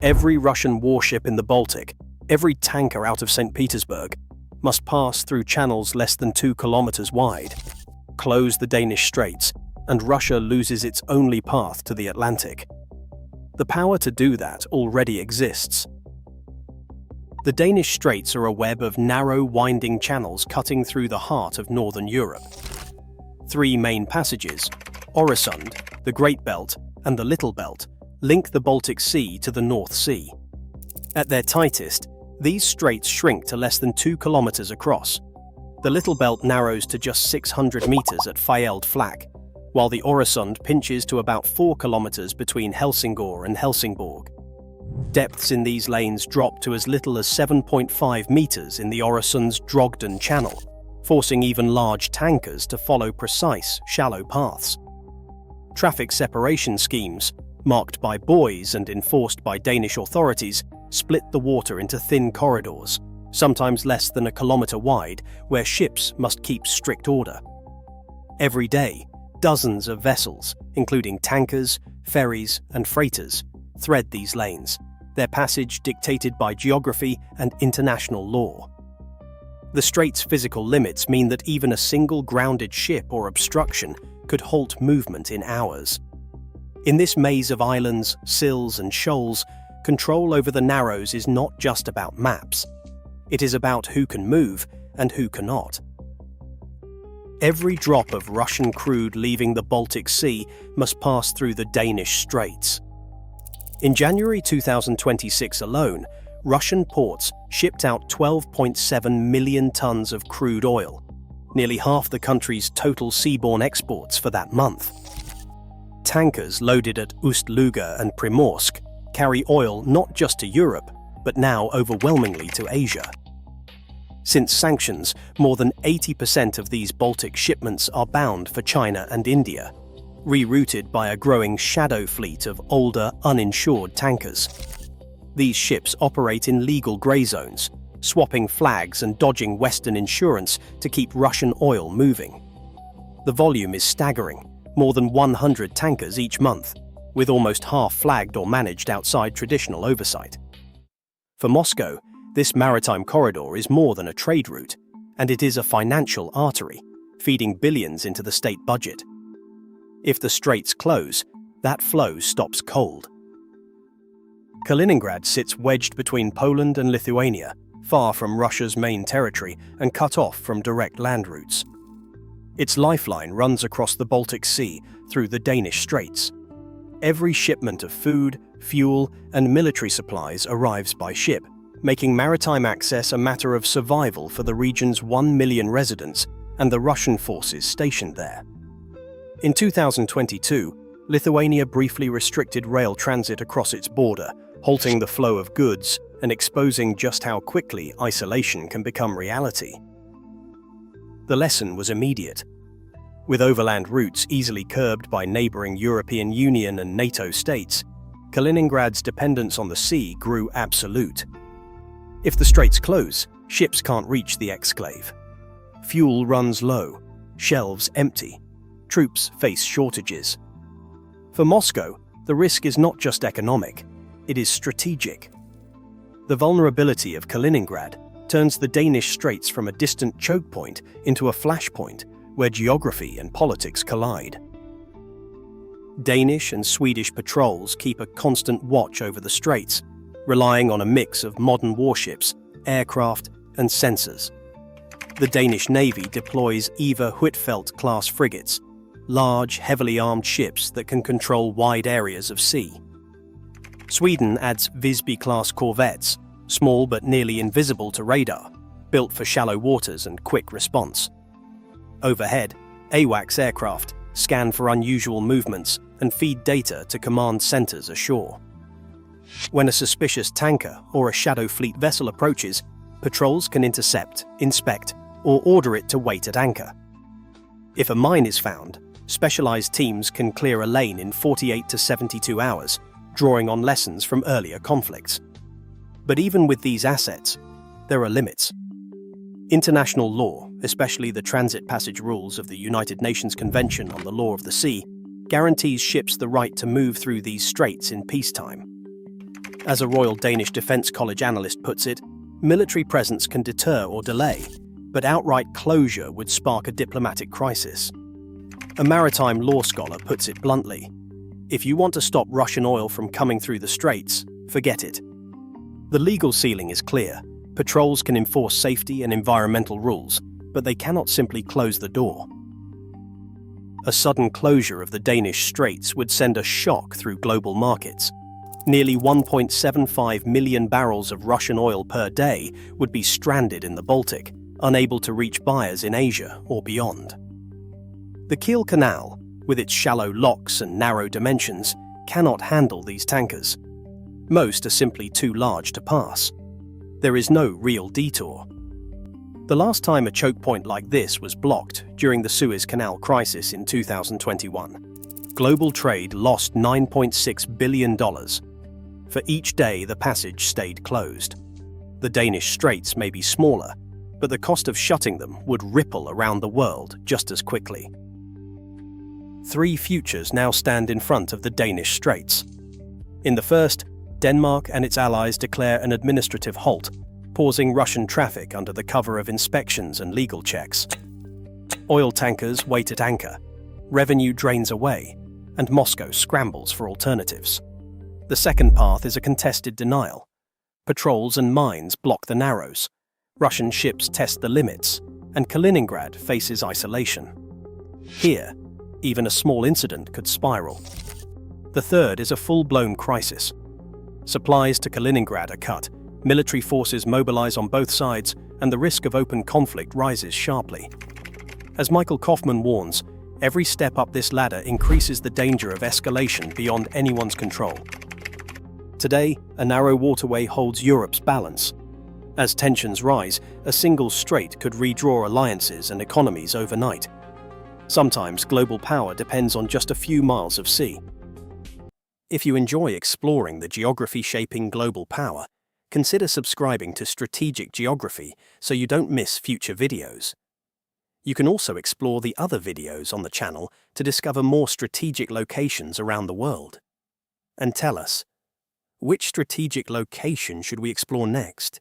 Every Russian warship in the Baltic, every tanker out of St. Petersburg, must pass through channels less than 2 kilometers wide, close the Danish Straits, and Russia loses its only path to the Atlantic. The power to do that already exists. The Danish Straits are a web of narrow, winding channels cutting through the heart of northern Europe. 3 main passages, Øresund, the Great Belt, and the Little Belt, link the Baltic Sea to the North Sea. At their tightest, these straits shrink to less than 2 kilometers across. The Little Belt narrows to just 600 meters at Fjeld Flak, while the Øresund pinches to about 4 kilometers between Helsingør and Helsingborg. Depths in these lanes drop to as little as 7.5 meters in the Øresund's Drogden Channel, forcing even large tankers to follow precise, shallow paths. Traffic separation schemes, marked by buoys and enforced by Danish authorities, split the water into thin corridors, sometimes less than a kilometer wide, where ships must keep strict order. Every day, dozens of vessels, including tankers, ferries, and freighters, thread these lanes, their passage dictated by geography and international law. The strait's physical limits mean that even a single grounded ship or obstruction could halt movement in hours. In this maze of islands, sills, and shoals, control over the narrows is not just about maps. It is about who can move and who cannot. Every drop of Russian crude leaving the Baltic Sea must pass through the Danish Straits. In January 2026 alone, Russian ports shipped out 12.7 million tons of crude oil, nearly half the country's total seaborne exports for that month. Tankers loaded at Ust-Luga and Primorsk carry oil not just to Europe, but now overwhelmingly to Asia. Since sanctions, more than 80% of these Baltic shipments are bound for China and India, rerouted by a growing shadow fleet of older, uninsured tankers. These ships operate in legal grey zones, swapping flags and dodging Western insurance to keep Russian oil moving. The volume is staggering, more than 100 tankers each month, with almost half flagged or managed outside traditional oversight. For Moscow, this maritime corridor is more than a trade route, and it is a financial artery, feeding billions into the state budget. If the straits close, that flow stops cold. Kaliningrad sits wedged between Poland and Lithuania, far from Russia's main territory and cut off from direct land routes. Its lifeline runs across the Baltic Sea through the Danish Straits. Every shipment of food, fuel, and military supplies arrives by ship, making maritime access a matter of survival for the region's 1 million residents and the Russian forces stationed there. In 2022, Lithuania briefly restricted rail transit across its border, halting the flow of goods and exposing just how quickly isolation can become reality. The lesson was immediate. With overland routes easily curbed by neighboring European Union and NATO states, Kaliningrad's dependence on the sea grew absolute. If the straits close, ships can't reach the exclave. Fuel runs low, shelves empty, troops face shortages. For Moscow, the risk is not just economic, it is strategic. The vulnerability of Kaliningrad turns the Danish Straits from a distant choke point into a flashpoint where geography and politics collide. Danish and Swedish patrols keep a constant watch over the straits, relying on a mix of modern warships, aircraft, and sensors. The Danish Navy deploys Eva Huitfeldt-class frigates, large, heavily armed ships that can control wide areas of sea. Sweden adds Visby-class corvettes, small but nearly invisible to radar, built for shallow waters and quick response. Overhead, AWACS aircraft scan for unusual movements and feed data to command centers ashore. When a suspicious tanker or a shadow fleet vessel approaches, patrols can intercept, inspect, or order it to wait at anchor. If a mine is found, specialized teams can clear a lane in 48 to 72 hours, drawing on lessons from earlier conflicts. But even with these assets, there are limits. International law, especially the transit passage rules of the United Nations Convention on the Law of the Sea, guarantees ships the right to move through these straits in peacetime. As a Royal Danish Defence College analyst puts it, military presence can deter or delay, but outright closure would spark a diplomatic crisis. A maritime law scholar puts it bluntly: if you want to stop Russian oil from coming through the Straits, forget it. The legal ceiling is clear. Patrols can enforce safety and environmental rules, but they cannot simply close the door. A sudden closure of the Danish Straits would send a shock through global markets. Nearly 1.75 million barrels of Russian oil per day would be stranded in the Baltic, unable to reach buyers in Asia or beyond. The Kiel Canal, with its shallow locks and narrow dimensions, cannot handle these tankers. Most are simply too large to pass. There is no real detour. The last time a choke point like this was blocked during the Suez Canal crisis in 2021. Global trade lost $9.6 billion. For each day the passage stayed closed. The Danish Straits may be smaller, but the cost of shutting them would ripple around the world just as quickly. 3 futures now stand in front of the Danish Straits. In the first, Denmark and its allies declare an administrative halt, pausing Russian traffic under the cover of inspections and legal checks. Oil tankers wait at anchor, revenue drains away, and Moscow scrambles for alternatives. The second path is a contested denial. Patrols and mines block the narrows, Russian ships test the limits, and Kaliningrad faces isolation. Here, even a small incident could spiral. The third is a full-blown crisis. Supplies to Kaliningrad are cut, military forces mobilize on both sides, and the risk of open conflict rises sharply. As Michael Kaufman warns, every step up this ladder increases the danger of escalation beyond anyone's control. Today, a narrow waterway holds Europe's balance. As tensions rise, a single strait could redraw alliances and economies overnight. Sometimes global power depends on just a few miles of sea. If you enjoy exploring the geography shaping global power, consider subscribing to Strategic Geography so you don't miss future videos. You can also explore the other videos on the channel to discover more strategic locations around the world. And tell us, which strategic location should we explore next?